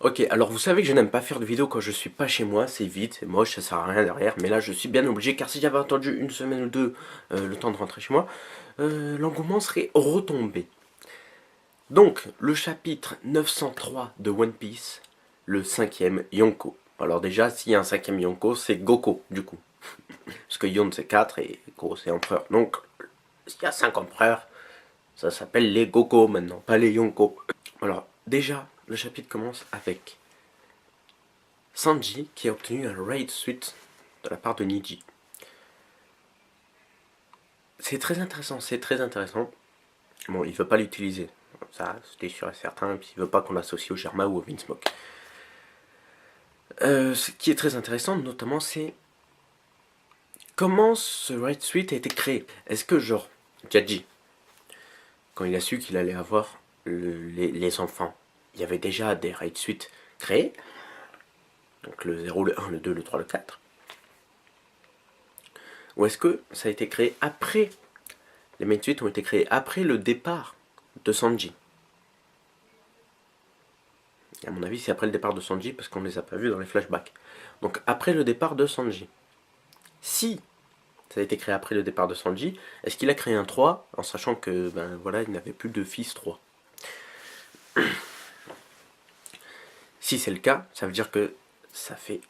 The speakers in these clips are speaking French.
Ok, alors vous savez que je n'aime pas faire de vidéos quand je suis pas chez moi, c'est vide, c'est moche, ça sert à rien derrière, mais là je suis bien obligé car si j'avais attendu une semaine ou deux le temps de rentrer chez moi, l'engouement serait retombé. Donc, le chapitre 903 de One Piece, le cinquième Yonko. Alors déjà, s'il y a un cinquième Yonko, c'est Goko, du coup. Parce que Yon c'est 4 et Go c'est empereur. Donc, s'il y a 5 empereurs, ça s'appelle les Goko maintenant, pas les Yonko. Alors, déjà, le chapitre commence avec Sanji qui a obtenu un raid suite de la part de Niji. C'est très intéressant, c'est très intéressant. Bon, il veut pas l'utiliser, ça c'était sûr et certain, puis il veut pas qu'on l'associe au Germa ou au Vinsmoke. Ce qui est très intéressant, notamment, c'est comment ce raid suite a été créé. Est-ce que, genre, Jadji, quand il a su qu'il allait avoir les enfants, il y avait déjà des raid suites créés, donc le 0, le 1, le 2, le 3, le 4, ou est-ce que ça a été créé après, les main suites ont été créés après le départ de Sanji? Et à mon avis, c'est après le départ de Sanji, parce qu'on ne les a pas vus dans les flashbacks. Donc après le départ de Sanji. Si ça a été créé après le départ de Sanji, est-ce qu'il a créé un 3 en sachant que ben voilà, il n'avait plus de fils 3? Si c'est le cas, ça veut dire que ça fait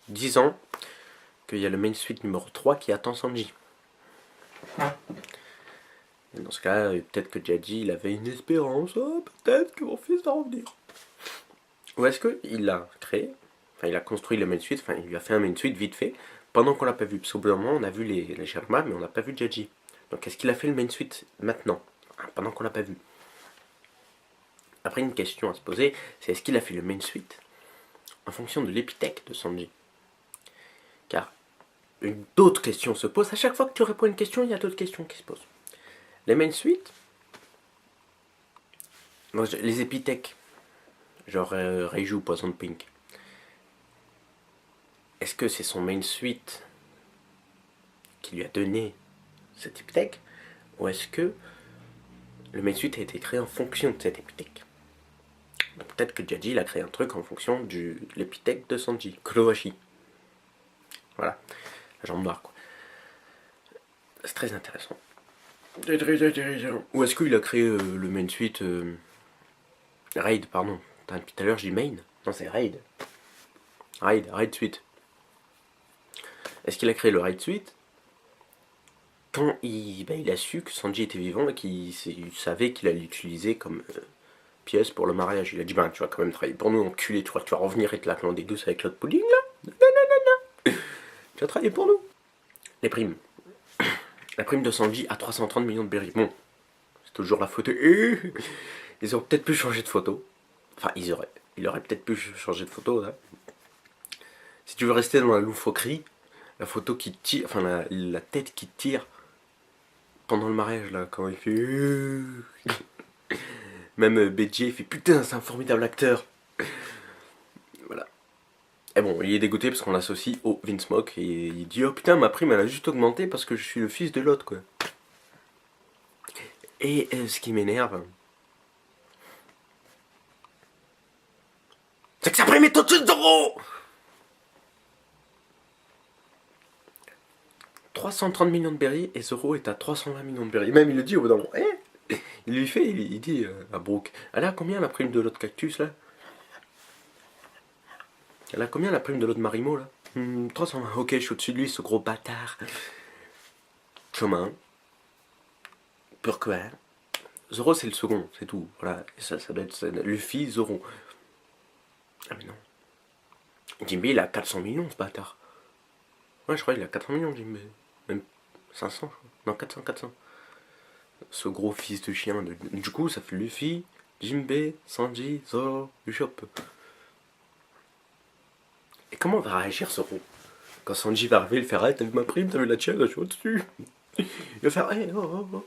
10 ans qu'il y a le main suite numéro 3 qui attend Sanji. Et dans ce cas, peut-être que Jadji il avait une espérance, oh, peut-être que mon fils va revenir. Ou est-ce qu'il l'a créé, enfin il a construit le main suite, enfin il lui a fait un main suite vite fait, pendant qu'on l'a pas vu. Parce qu'au bout d'un moment, on a vu les Sherma, mais on n'a pas vu Jadji. Donc est-ce qu'il a fait le main suite maintenant, pendant qu'on l'a pas vu? Après, une question à se poser, c'est est-ce qu'il a fait le main suite en fonction de l'épithèque de Sanji? Car d'autres questions se posent. À chaque fois que tu réponds à une question, il y a d'autres questions qui se posent. Les main suites, les épithèques, genre Reiju, Poison Pink, est-ce que c'est son main suite qui lui a donné cette épithèque, ou est-ce que le main suite a été créé en fonction de cette épithèque? Peut-être que Jadji a créé un truc en fonction de l'épithèque de Sanji, Kurohashi. Voilà, la jambe noire quoi. C'est très intéressant. Ou est-ce qu'il a créé le main suite Raid, pardon. Depuis tout à l'heure, je dis main. Non, c'est Raid. Raid suite. Est-ce qu'il a créé le Raid suite quand il a su que Sanji était vivant et qu'il savait qu'il allait l'utiliser comme pièce pour le mariage? Il a dit, ben, tu vas quand même travailler pour nous, enculé, tu crois que tu vas revenir et te la clander douce avec l'autre pudding, là? Non, non, non, non. Tu vas travailler pour nous. Les primes. La prime de Sanji à 330 millions de berries. Bon, c'est toujours la photo. Ils auraient peut-être pu changer de photo. Enfin, il aurait peut-être pu changer de photo, là. Si tu veux rester dans la loufoquerie, la photo qui tire, enfin la tête qui tire pendant le mariage, là, quand il fait... Même BJ, il fait putain, c'est un formidable acteur. Voilà. Et bon, il est dégoûté parce qu'on l'associe au Vinsmoke et il dit oh putain, ma prime elle a juste augmenté parce que je suis le fils de l'autre, quoi. Et ce qui m'énerve, c'est que sa prime est au-dessus de 0. 330 millions de berries et Zoro est à 320 millions de berries. Même il le dit au bout d'un moment. Il lui fait, il dit à Brooke, elle a combien la prime de l'autre cactus là? Elle a combien la prime de l'autre Marimo là? 320, ok, je suis au-dessus de lui, ce gros bâtard. Chemin. Pourquoi? Zoro c'est le second, c'est tout. Voilà, ça doit être Luffy, Zoro. Ah mais non. Jinbei il a 400 millions ce bâtard. Ouais, je crois qu'il a 400 millions Jinbei. Même 500, non 400. Ce gros fils de chien. Du coup, ça fait Luffy, Jinbei, Sanji, Zoro, Usopp. Et comment va réagir Zoro quand Sanji va arriver, il faire hey, t'as vu ma prime, t'as vu la tienne, je suis au-dessus. Il va faire hey, oh,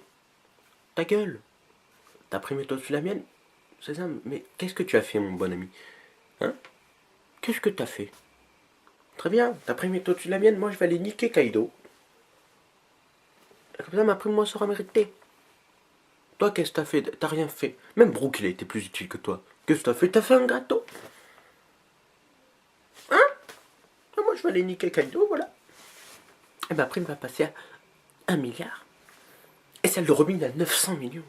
ta gueule. Ta prime est au-dessus de la mienne. C'est ça, mais qu'est-ce que tu as fait, mon bon ami? Hein? Qu'est-ce que t'as fait? Très bien, ta prime est au-dessus de la mienne, moi je vais aller niquer Kaido. Comme ça, ma prime, moi, sera méritée. Toi, qu'est-ce que t'as fait? T'as rien fait. Même Brooke, il a été plus utile que toi. Qu'est-ce que t'as fait? T'as fait un gâteau. Hein? Ah, moi, je vais aller niquer Kaido, voilà. Et ma prime va passer à 1 milliard. Et celle de Robin à 900 millions.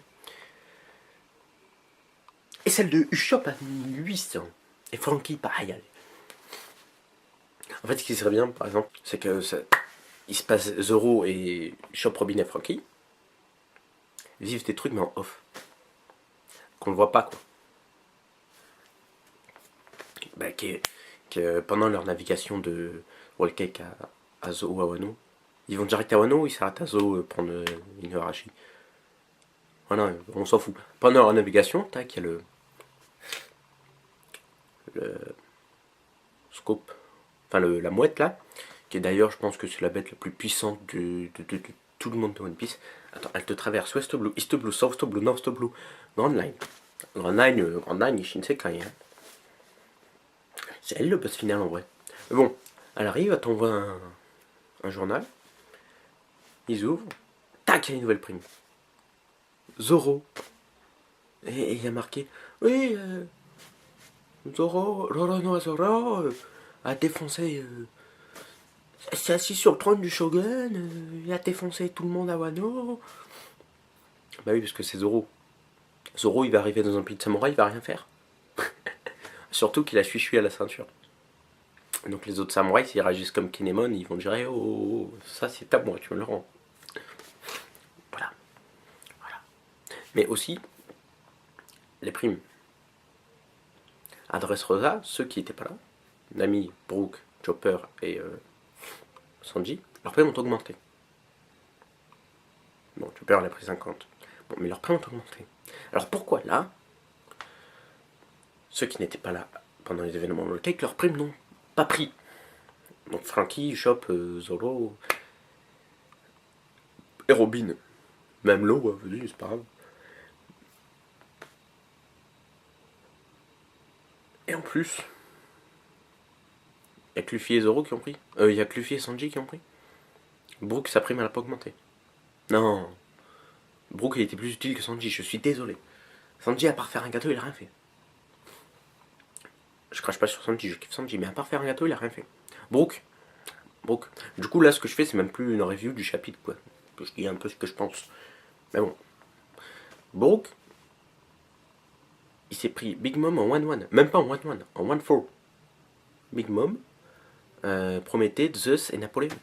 Et celle de Usopp à 1800. Et Frankie, pareil. En fait, ce qui serait bien, par exemple, c'est que il se passe Zoro et Usopp, Robin et Frankie vivent des trucs, mais en off. Qu'on ne voit pas, quoi. Bah, que pendant leur navigation de Whole Cake à Zo à Wano, ils vont direct à Wano ou ils s'arrêtent à Zo prendre une Harashi. Voilà, on s'en fout. Pendant leur navigation, tac, il y a le scope, enfin la mouette là, qui est d'ailleurs, je pense que c'est la bête la plus puissante de tout le monde de One Piece. Attends, elle te traverse West Blue, East Blue, South Blue, North Blue, Grand Line. Grand Line, Shinsekai. Hein. C'est elle le boss final en vrai. Mais bon, elle arrive, elle t'envoie un journal, ils ouvrent, tac, il y a une nouvelle prime. Zoro. Et il y a marqué, oui, Zoro, Roronoa Zoro a défoncé, s'est assis sur le trône du shogun, il a défoncé tout le monde à Wano. Bah oui, parce que c'est Zoro. Zoro, il va arriver dans un pays de samouraï, il va rien faire. Surtout qu'il a chui à la ceinture. Donc les autres samouraïs, s'ils réagissent comme Kinemon, ils vont dire oh, oh, oh, ça c'est à moi, tu me le rends. Voilà. Voilà. Mais aussi, les primes. À Dressrosa, ceux qui n'étaient pas là, Nami, Brook, Chopper et Sanji, leurs primes ont augmenté. Bon, Chopper, il a pris 50. Bon, mais leurs primes ont augmenté. Alors pourquoi là, ceux qui n'étaient pas là pendant les événements de Cake, leurs primes n'ont pas pris? Donc Frankie, Chop, Zoro et Robin. Même l'eau, vas-y, c'est pas grave. Et en plus, il y a que Luffy et Zoro qui ont pris. Il y a que Luffy et Sanji qui ont pris. Brook, sa prime, elle a pas augmenté. Non. Brook, il était plus utile que Sanji, je suis désolé. Sanji, à part faire un gâteau, il a rien fait. Je crache pas sur Sanji, je kiffe Sanji, mais à part faire un gâteau, il a rien fait. Brook. Du coup, là, ce que je fais, c'est même plus une review du chapitre, quoi. Je dis un peu ce que je pense. Mais bon. Brook, il s'est pris Big Mom en 1-1. Même pas en 1-1, en 1-4. Big Mom, Prométhée, Zeus et Napoléon.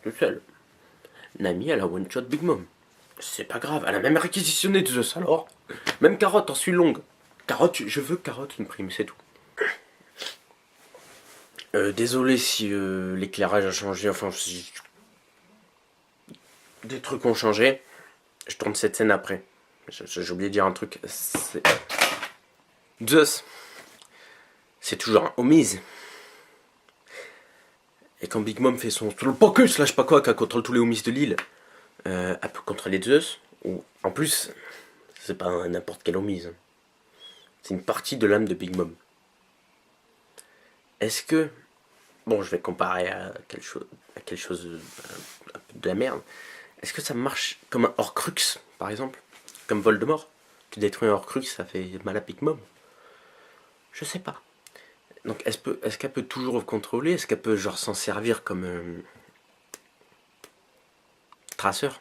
Le seul. Nami, elle a one-shot Big Mom. C'est pas grave, elle a même réquisitionné Zeus alors. Même Carotte en suit longue. Carotte, je veux Carotte une prime, c'est tout. Désolé si l'éclairage a changé, enfin si des trucs ont changé. Je tourne cette scène après. J'ai oublié de dire un truc. Zeus, c'est toujours un homies. Et quand Big Mom fait son Pocus, là je sais pas quoi, qu'elle contrôle tous les homies de l'île, elle peut contrôler Zeus. Ou en plus, c'est pas n'importe quel homies. C'est une partie de l'âme de Big Mom. Est-ce que, bon, je vais comparer à quelque chose un peu de la merde. Est-ce que ça marche comme un Horcrux, par exemple, comme Voldemort? Tu détruis un Horcrux, ça fait mal à Big Mom. Je sais pas. Donc est-ce qu'elle peut toujours contrôler? Est-ce qu'elle peut genre s'en servir comme traceur?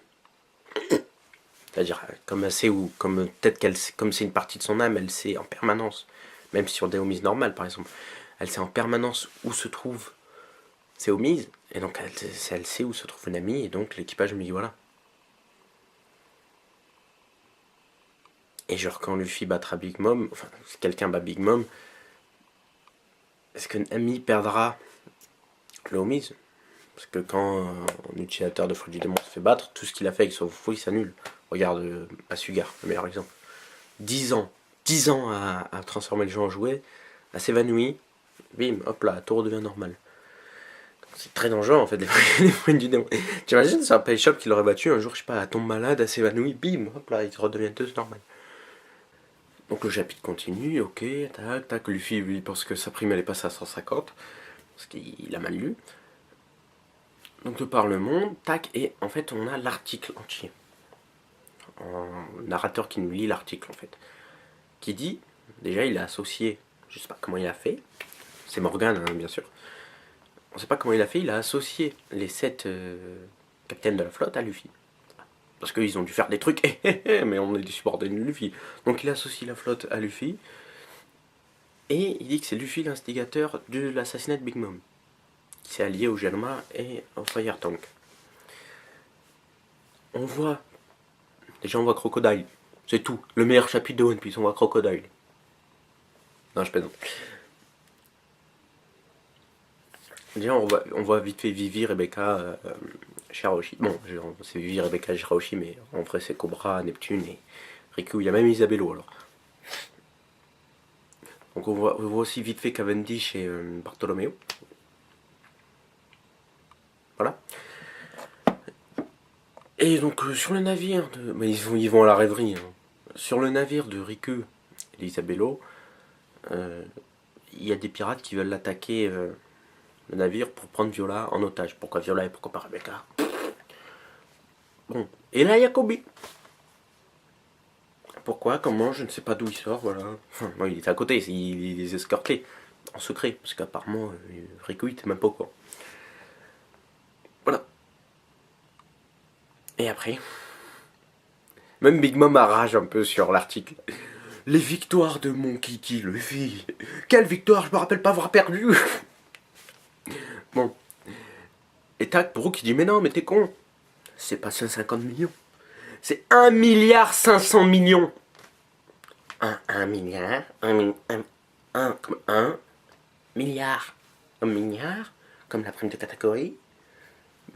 C'est-à-dire comme elle sait ou comme peut-être comme c'est une partie de son âme, elle sait en permanence, même sur des homies normales par exemple, elle sait en permanence où se trouve ses homies, et donc elle sait où se trouve une amie, et donc l'équipage me dit voilà. Et genre quand Luffy battra Big Mom, enfin si quelqu'un bat Big Mom, est-ce qu'une amie perdra le homies? Parce que quand un utilisateur de Fruit du Démon se fait battre, tout ce qu'il a fait avec son fou, il s'annule. Regarde Asugar, le meilleur exemple. 10 ans. 10 ans à transformer le jeu en jouet, à s'évanouir, bim, hop là, tout redevient normal. C'est très dangereux en fait, les fruits du démon. T'imagines, c'est un Pay Shop qui l'aurait battu un jour, je sais pas, elle tombe malade, elle s'évanouit, bim, hop là, ils redeviennent tous normal. Donc le chapitre continue, ok, tac, tac, Luffy lui pense que sa prime elle est passée à 150, parce qu'il a mal lu. Donc de par le monde, tac, et en fait on a l'article entier. en narrateur qui nous lit l'article en fait, qui dit, déjà il a associé, je sais pas comment il a fait, c'est Morgan hein, bien sûr, on sait pas comment il a fait, il a associé les 7 capitaines de la flotte à Luffy. Parce qu'ils ont dû faire des trucs, mais on est des subordonnés de Luffy. Donc il associe la flotte à Luffy, et il dit que c'est Luffy l'instigateur de l'assassinat de Big Mom, qui s'est allié au Germa et au Fire Tank. On voit, déjà on voit Crocodile, c'est tout, le meilleur chapitre de One Piece, on voit Crocodile. Non, je plaisante. Déjà on voit vite fait Vivi, Rebecca, Shirahoshi. Bon, c'est Vivi, Rebecca, Shirahoshi, mais en vrai c'est Cobra, Neptune et Riku. Il y a même Isabello alors. Donc on voit aussi vite fait Cavendish et Bartholomew. Voilà. Et donc sur le navire de... Mais ils vont à la rêverie. Hein. Sur le navire de Riku et d'Isabello, il y a des pirates qui veulent attaquer le navire pour prendre Viola en otage. Pourquoi Viola et pourquoi pas Rebecca? Bon. Et là il y a Kobe. Pourquoi, comment, je ne sais pas d'où il sort, voilà. Enfin, moi, il est à côté, il les escortait en secret, parce qu'apparemment, Riku, il était même pas au courant. Voilà. Et après, même Big Mom rage un peu sur l'article. Les victoires de mon Kiki Luffy. Quelle victoire, je me rappelle pas avoir perdu. Bon. Et tac, Brooke qui dit, mais non, mais t'es con. C'est pas 150 millions. C'est 1 milliard 500 millions. 1 milliard, 1 milliard, 1 milliard, comme la prime de Katakuri.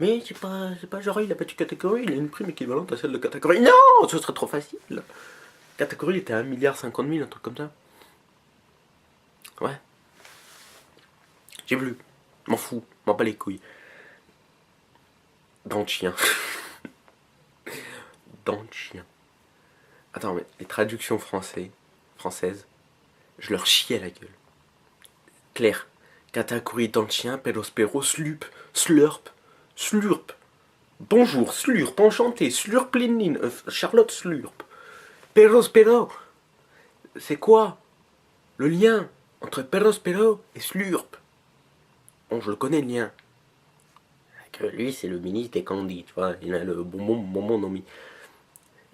Mais c'est pas genre il a battu Katakuri, il a une prime équivalente à celle de Katakuri. Non, ce serait trop facile. Katakuri était à 1 milliard 50 000, un truc comme ça. Ouais. J'ai vu. M'en fous, m'en bats les couilles. Dents de chien. Dents de chien. Attends, mais les traductions françaises, je leur chie à la gueule. Claire. Katakuri, dents de chien, Perospero, slurp, slurp, slurp. Bonjour, slurp, enchanté, slurp Lénine, Charlotte slurp. Perospero. C'est quoi le lien entre Perospero et slurp? Bon, je le connais le lien. Que lui, c'est le ministre des candies, tu vois, il a le bonbon nomi.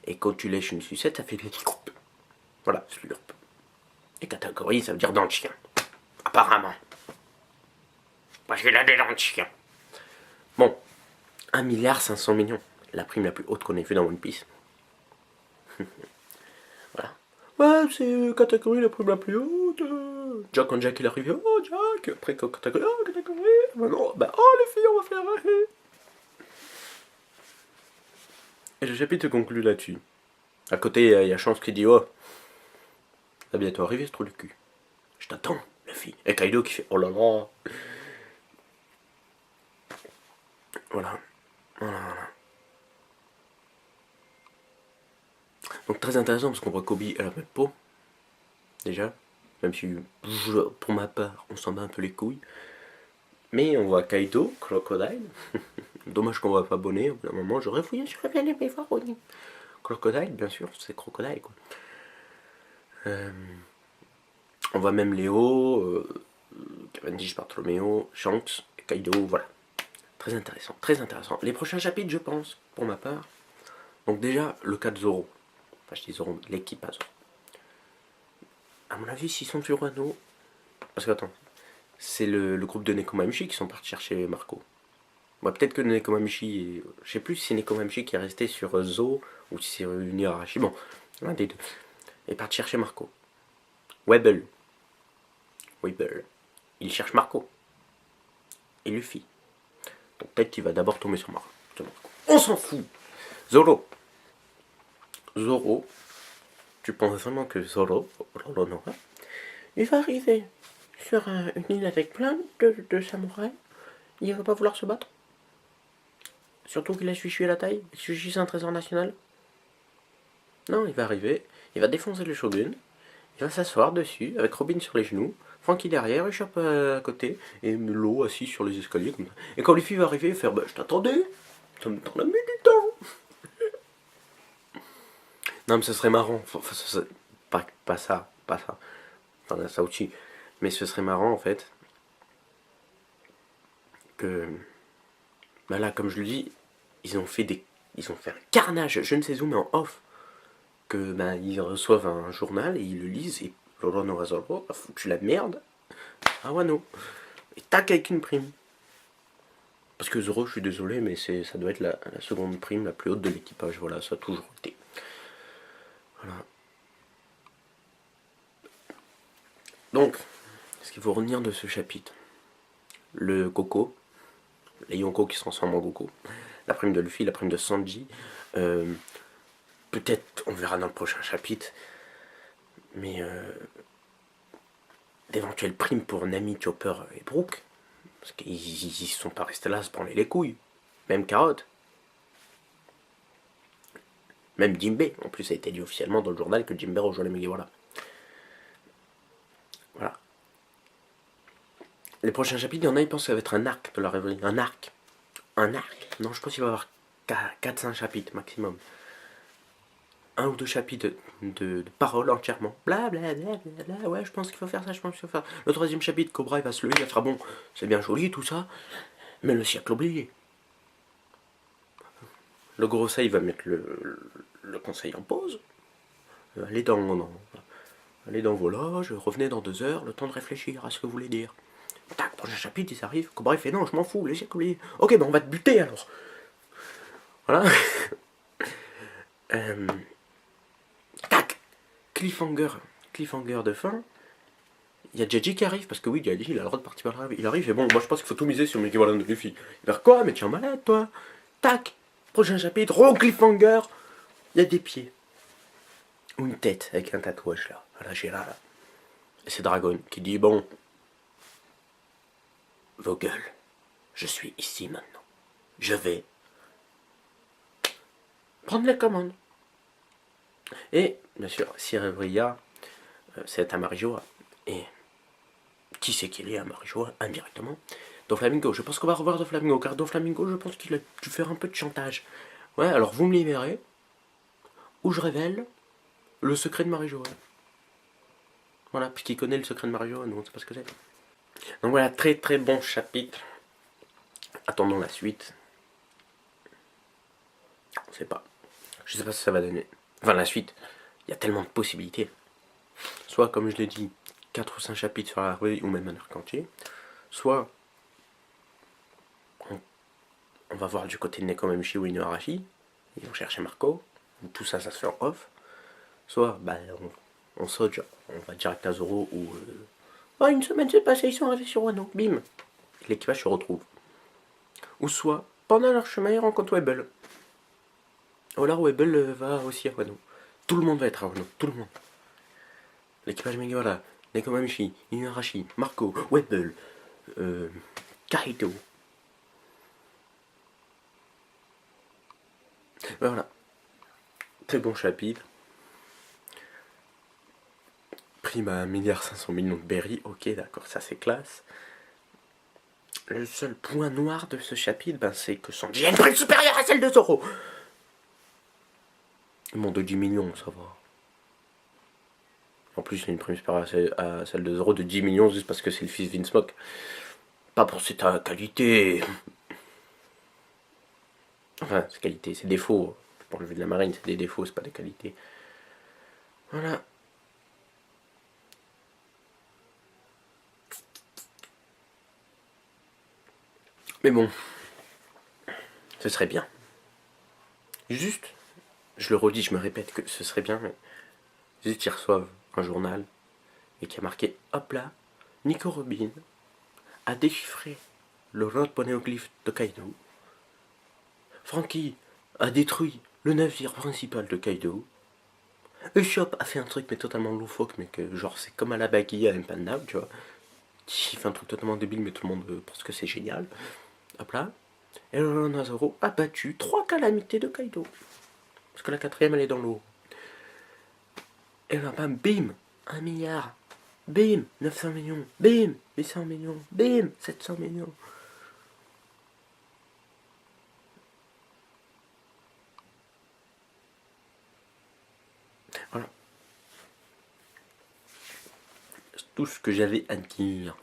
Et quand tu lèches une sucette, ça fait des slurp. Voilà, slurp. Et catégorie, ça veut dire dents de chien. Apparemment. Parce qu'il a des dents de chien. Bon, 1 milliard 500 millions. La prime la plus haute qu'on ait vue dans One Piece. Voilà. Ouais, c'est catégorie la prime la plus haute. Jack, quand Jack il arrive, oh Jack. Après catégorie, oh catégorie. Maintenant, bah oh les filles, on va faire. Et le chapitre se conclut là-dessus. À côté, il y a Chance qui dit, oh, ça va bientôt arriver ce trou du cul. Je t'attends, la fille. Et Kaido qui fait, oh là là. Voilà. Voilà. Donc très intéressant parce qu'on voit Kobe à la même peau. Déjà. Même si, pour ma part, on s'en bat un peu les couilles. Mais on voit Kaido, Crocodile. Dommage qu'on voit pas Bonnet. Au bout d'un moment, j'aurais fouillé sur la bien les voir Bonnet. Crocodile, bien sûr, c'est Crocodile quoi. On voit même Léo, Cavendish, Bartholomew, Shanks, Kaido, voilà. Très intéressant, très intéressant. Les prochains chapitres, je pense, pour ma part. Donc déjà, le cas de Zoro. Enfin, je dis Zoro, l'équipe à Zoro. À mon avis, s'ils sont sur Wano... Parce que, attends, c'est le groupe de Nekomamushi qui sont partis chercher Marco. Bon, peut-être que Nekomamushi... Je sais plus si c'est Nekomamushi qui est resté sur Zo ou si c'est Unirashi. Bon, l'un des deux. Et parti chercher Marco. Webbel. Il cherche Marco. Et Luffy. Donc peut-être qu'il va d'abord tomber sur Marco. On s'en fout. Zoro, tu penses vraiment que Zoro, il va arriver sur une île avec plein de samouraïs? Il va pas vouloir se battre? Surtout qu'il a Shui à la taille. Shui c'est un trésor national. Non, il va arriver, il va défoncer le shogun, il va s'asseoir dessus avec Robin sur les genoux, Franky derrière, Usopp à côté, et Melo assis sur les escaliers comme ça. Et quand Luffy va arriver, il va faire bah je t'attendais, ça me t'en a mis du temps. Non, mais ce serait marrant. Enfin, pas ça, pas ça. Enfin, ça aussi. Mais ce serait marrant, en fait, que... Bah là, comme je le dis, ils ont fait un carnage, je ne sais où, mais en off. Que bah, ils reçoivent un journal et ils le lisent et Loro Razorro a foutu la merde à Wano. Et tac avec une prime. Parce que Zoro, je suis désolé, mais ça doit être la seconde prime la plus haute de l'équipage. Voilà, ça a toujours été. Voilà. Donc, ce qu'il faut retenir de ce chapitre, le Goku, les Yonko qui se transforment en Goku, la prime de Luffy, la prime de Sanji, peut-être on verra dans le prochain chapitre, mais d'éventuelles primes pour Nami, Chopper et Brook, parce qu'ils ne sont pas restés là à se branler les couilles. Même Carotte. Même Jinbei. En plus, ça a été dit officiellement dans le journal que Jinbei rejoint les Mugiwara. Voilà. Les prochains chapitres, il y en a, ils pensent que ça va être un arc de la rêverie. Un arc. Un arc. Non, je pense qu'il va y avoir 4-5 chapitres maximum. Un ou deux chapitres de paroles entièrement. Bla bla bla bla bla. Ouais, je pense qu'il faut faire ça, je pense qu'il faut faire ça. Le troisième chapitre, Cobra, il va se lever, il fera bon, c'est bien joli tout ça, mais le siècle oublié. Le gros ça, il va mettre le conseil en pause. Allez dans vos loges, revenez dans 2 heures, le temps de réfléchir à ce que vous voulez dire. Tac, prochain chapitre, ils arrivent. Cobra il fait non, je m'en fous, les siècles oubliés. Ok, ben on va te buter alors. Voilà. Tac, cliffhanger de fin. Il y a Jeji qui arrive, parce que oui, Jeji, il a le droit de partir par là. Il arrive, et bon, moi je pense qu'il faut tout miser sur Mickey Wallen de Luffy. Il va quoi, mais tu es malade, toi. Tac, prochain chapitre, cliffhanger. Il y a des pieds. Ou une tête, avec un tatouage là. Voilà, j'ai là. Et c'est Dragon qui dit, bon, vos gueules, je suis ici maintenant. Je vais prendre les commandes. Et, bien sûr, Sirevria, c'est un Marijoa. Et qui c'est qu'il est un Marijoa indirectement? Doflamingo, je pense qu'on va revoir Doflamingo, car Doflamingo, je pense qu'il a dû faire un peu de chantage. Ouais, alors vous me libérez, ou je révèle le secret de Marijoa. Voilà, puisqu'il connaît le secret de Marijoa, nous on ne sait pas ce que c'est. Donc voilà, très très bon chapitre. Attendons la suite. On sait pas. Je sais pas ce que ça va donner. Enfin, la suite, il y a tellement de possibilités. Soit, comme je l'ai dit, 4 ou 5 chapitres sur la rue ou même un arc entier. Soit, on va voir du côté de Nekomamushi ou Inuarashi. Ils vont chercher Marco. Tout ça, ça se fait en off. Soit, bah, on saute, genre, on va direct à Zoro ou. Une semaine s'est passée, ils sont arrivés sur Wano. Bim, l'équipage se retrouve. Ou soit, pendant leur chemin, ils rencontrent Webble. Ou alors Webble va aussi à Wano. Tout le monde va être à Wano, tout le monde. L'équipage Megawara, Nekomamushi, Inuarashi, Marco, Webble, Kaito. Voilà. Très bon chapitre. Prime à 1,5 milliard de berry. Ok, d'accord, ça c'est classe. Le seul point noir de ce chapitre, ben, c'est que Sanji a une prime supérieure à celle de Zoro. Bon, de 10 millions, ça va. En plus, il y a une prime supérieure à celle de Zoro de 10 millions juste parce que c'est le fils Vince Mock. Pas pour cette qualité. Enfin, c'est qualité, c'est défaut. Pour le vue de la marine, c'est des défauts, c'est pas des qualités. Voilà. Mais bon, ce serait bien. Juste, je le redis, je me répète que ce serait bien, mais juste qu'ils reçoivent un journal et qui a marqué, hop là, Nico Robin a déchiffré le road poneglyphe de Kaido. Frankie a détruit le navire principal de Kaido. Usopp a fait un truc mais totalement loufoque, mais que genre c'est comme à la baguille à Impanda, tu vois. Il fait un truc totalement débile mais tout le monde pense que c'est génial. Hop là. Et le Zoro a battu 3 calamités de Kaido. Parce que la 4ème elle est dans l'eau. Et là, bam, bim, 1 milliard. Bim, 900 millions. Bim, 800 millions. Bim, 700 millions. tout ce que j'avais à dire.